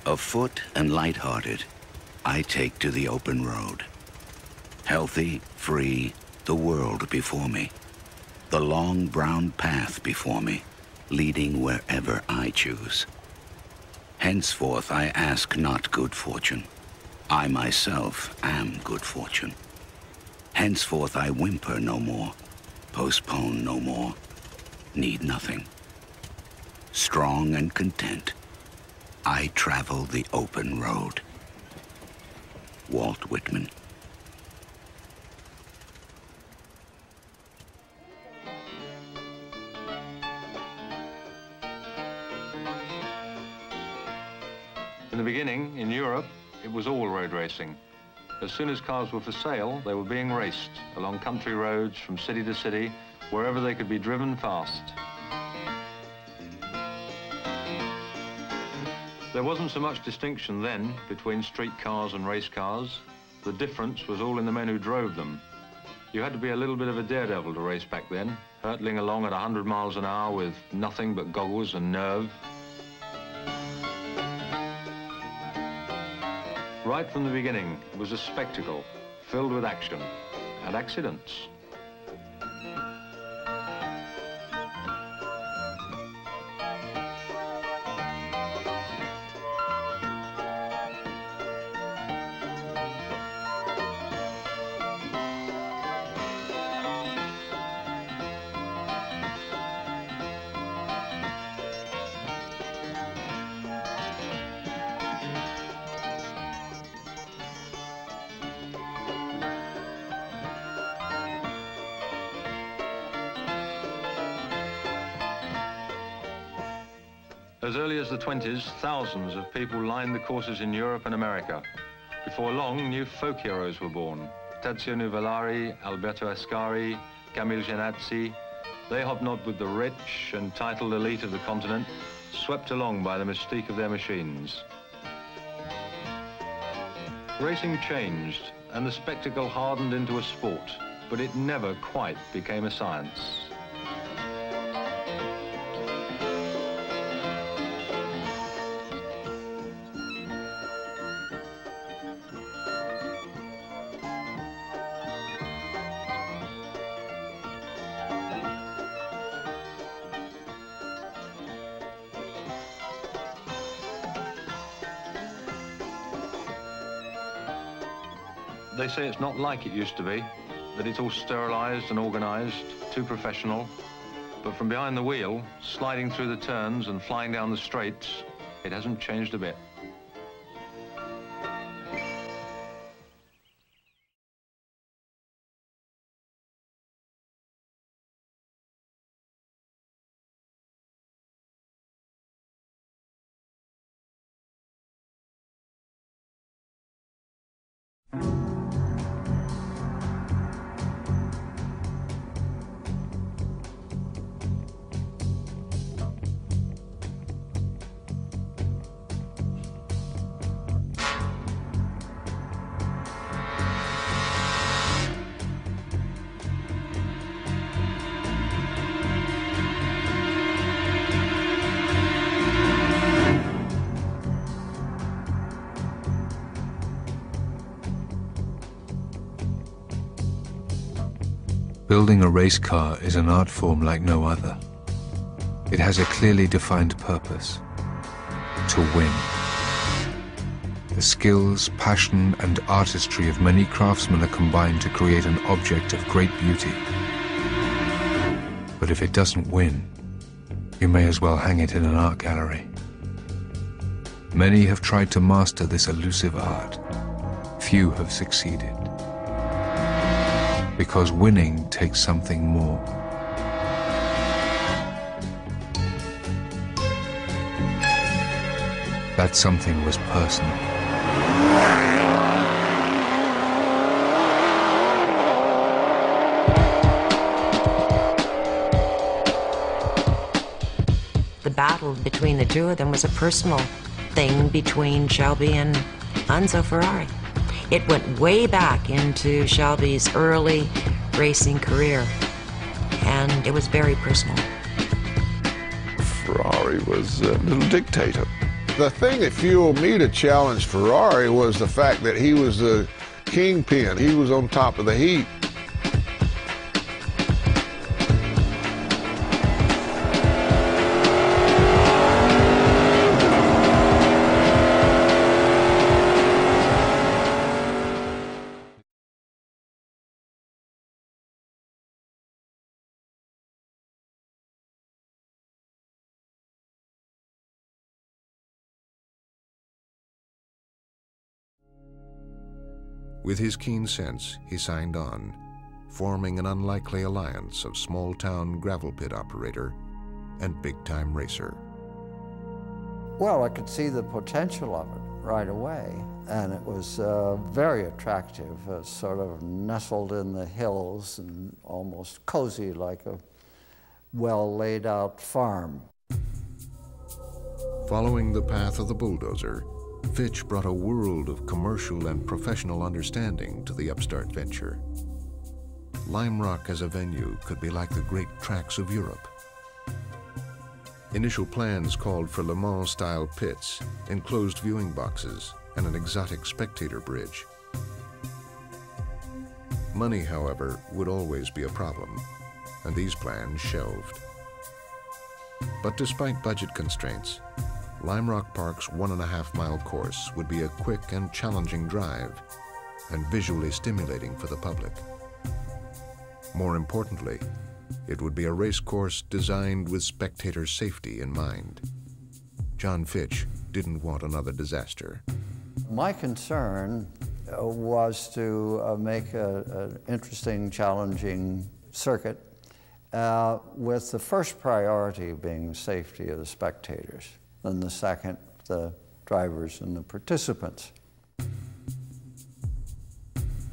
Afoot and lighthearted, I take to the open road. Healthy, free, the world before me. The long brown path before me, leading wherever I choose. Henceforth I ask not good fortune. I myself am good fortune. Henceforth I whimper no more, postpone no more, need nothing. Strong and content, I travel the open road. Walt Whitman. In the beginning, in Europe, it was all road racing. As soon as cars were for sale, they were being raced along country roads from city to city, wherever they could be driven fast. There wasn't so much distinction then between street cars and race cars. The difference was all in the men who drove them. You had to be a little bit of a daredevil to race back then, hurtling along at 100 miles an hour with nothing but goggles and nerve. Right from the beginning, it was a spectacle filled with action and accidents. As early as the 20s, thousands of people lined the courses in Europe and America. Before long, new folk heroes were born. Tadzio Nuvolari, Alberto Ascari, Camille Genazzi. They hobnobbed with the rich and titled elite of the continent, swept along by the mystique of their machines. Racing changed, and the spectacle hardened into a sport, but it never quite became a science. They say it's not like it used to be, that it's all sterilized and organized, too professional. But from behind the wheel, sliding through the turns and flying down the straights, it hasn't changed a bit. Building a race car is an art form like no other. It has a clearly defined purpose: to win. The skills, passion, and artistry of many craftsmen are combined to create an object of great beauty. But if it doesn't win, you may as well hang it in an art gallery. Many have tried to master this elusive art. Few have succeeded. Because winning takes something more. That something was personal. The battle between the two of them was a personal thing between Shelby and Enzo Ferrari. It went way back into Shelby's early racing career, and it was very personal. Ferrari was a little dictator. The thing that fueled me to challenge Ferrari was the fact that he was the kingpin. He was on top of the heap. With his keen sense, he signed on, forming an unlikely alliance of small-town gravel pit operator and big-time racer. Well, I could see the potential of it right away, and it was very attractive, sort of nestled in the hills and almost cozy like a well-laid-out farm. Following the path of the bulldozer, Fitch brought a world of commercial and professional understanding to the upstart venture. Lime Rock as a venue could be like the great tracks of Europe. Initial plans called for Le Mans-style pits, enclosed viewing boxes, and an exotic spectator bridge. Money, however, would always be a problem, and these plans shelved. But despite budget constraints, Lime Rock Park's 1.5-mile course would be a quick and challenging drive, and visually stimulating for the public. More importantly, it would be a race course designed with spectator safety in mind. John Fitch didn't want another disaster. My concern was to make an interesting, challenging circuit, with the first priority being safety of the spectators, and the second, the drivers and the participants.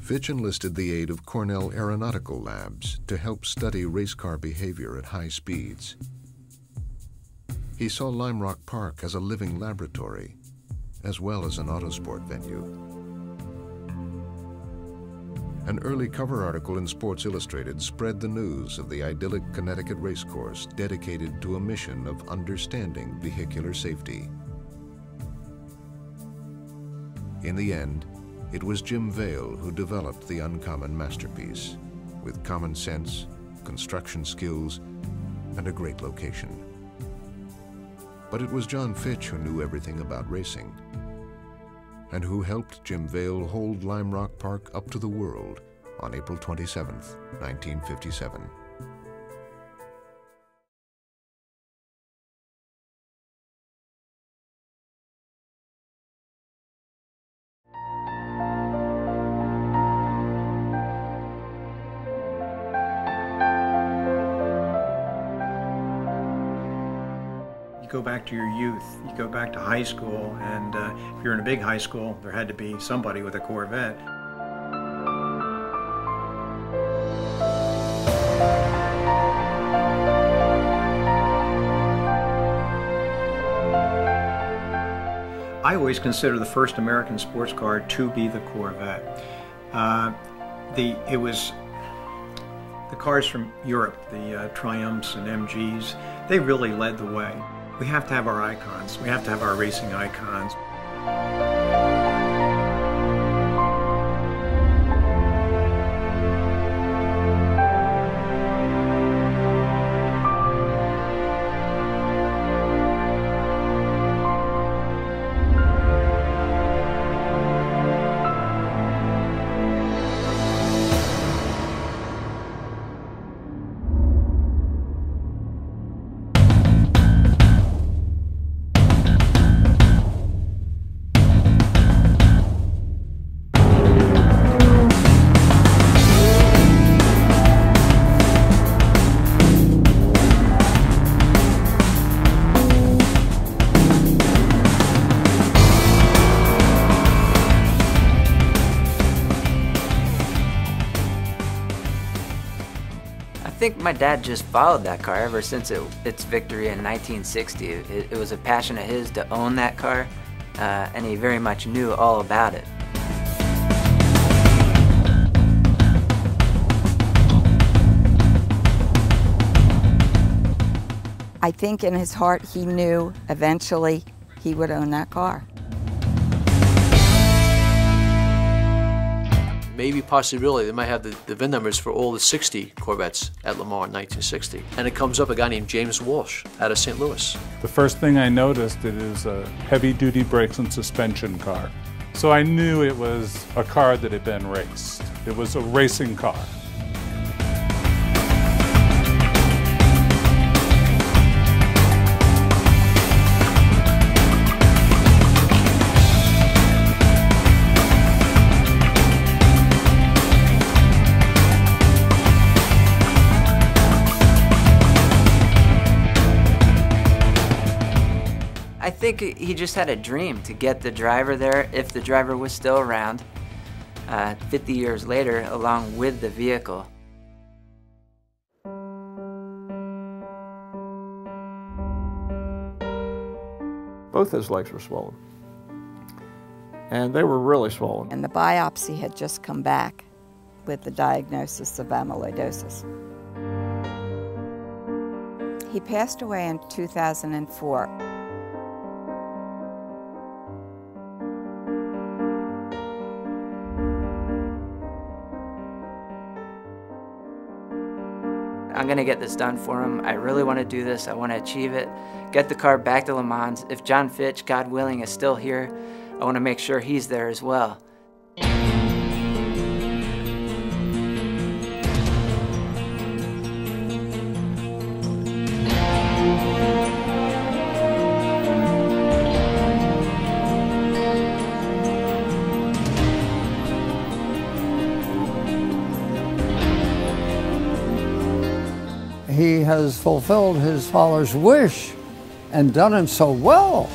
Fitch enlisted the aid of Cornell Aeronautical Labs to help study race car behavior at high speeds. He saw Lime Rock Park as a living laboratory, as well as an autosport venue. An early cover article in Sports Illustrated spread the news of the idyllic Connecticut racecourse dedicated to a mission of understanding vehicular safety. In the end, it was Jim Vale who developed the uncommon masterpiece, with common sense, construction skills, and a great location. But it was John Fitch who knew everything about racing, and who helped Jim Vale hold Lime Rock Park up to the world on April 27, 1957. Go back to your youth, you go back to high school, and if you're in a big high school, there had to be somebody with a Corvette. I always consider the first American sports car to be the Corvette. It was the cars from Europe, the Triumphs and MGs, they really led the way. We have to have our icons. We have to have our racing icons. I think my dad just followed that car ever since its victory in 1960. It was a passion of his to own that car, and he very much knew all about it. I think in his heart he knew eventually he would own that car. Maybe possibility they might have the VIN numbers for all the 60 Corvettes at Le Mans in 1960. And it comes up a guy named James Walsh out of St. Louis. The first thing I noticed, it is a heavy-duty brakes and suspension car. So I knew it was a car that had been raced. It was a racing car. I think he just had a dream to get the driver there, if the driver was still around 50 years later, along with the vehicle. Both his legs were swollen, and they were really swollen. And the biopsy had just come back with the diagnosis of amyloidosis. He passed away in 2004. I'm gonna get this done for him. I really want to do this. I want to achieve it. Get the car back to Le Mans. If John Fitch, God willing, is still here, I want to make sure he's there as well. He has fulfilled his father's wish and done it so well